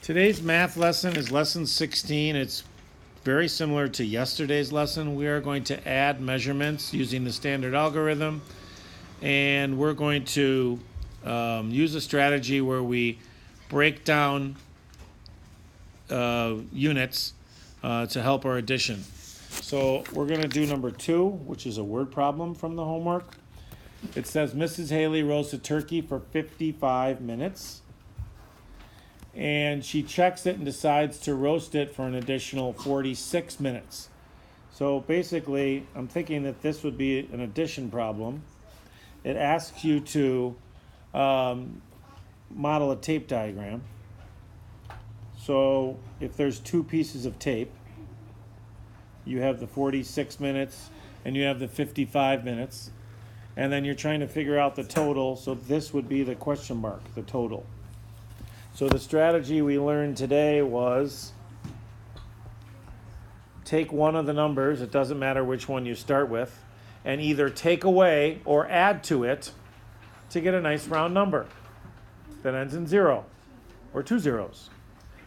Today's math lesson is lesson 16. It's very similar to yesterday's lesson. We are going to add measurements using the standard algorithm, and we're going to use a strategy where we break down units to help our addition. So we're going to do number 2, which is a word problem from the homework. It says Mrs. Haley roasted turkey for 55 minutes. And she checks it and decides to roast it for an additional 46 minutes. So basically, I'm thinking that this would be an addition problem. It asks you to model a tape diagram. So if there's 2 pieces of tape, you have the 46 minutes and you have the 55 minutes. And then you're trying to figure out the total. So this would be the question mark, the total. So the strategy we learned today was take one of the numbers, it doesn't matter which one you start with, and either take away or add to it to get a nice round number that ends in 0 or 2 zeros.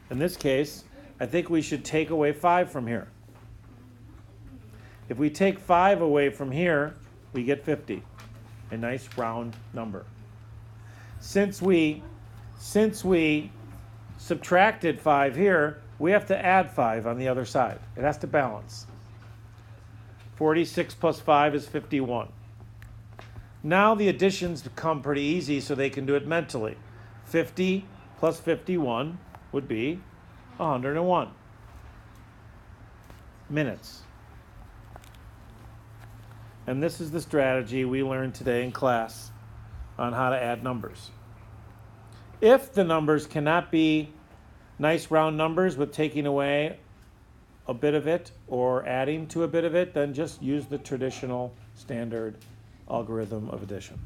In this case, I think we should take away 5 from here. If we take 5 away from here, we get 50, a nice round number. Since we subtracted 5 here, we have to add 5 on the other side. It has to balance. 46 plus 5 is 51. Now the additions become pretty easy, so they can do it mentally. 50 plus 51 would be 101 minutes. And this is the strategy we learned today in class on how to add numbers. If the numbers cannot be nice round numbers with taking away a bit of it or adding to a bit of it, then just use the traditional standard algorithm of addition.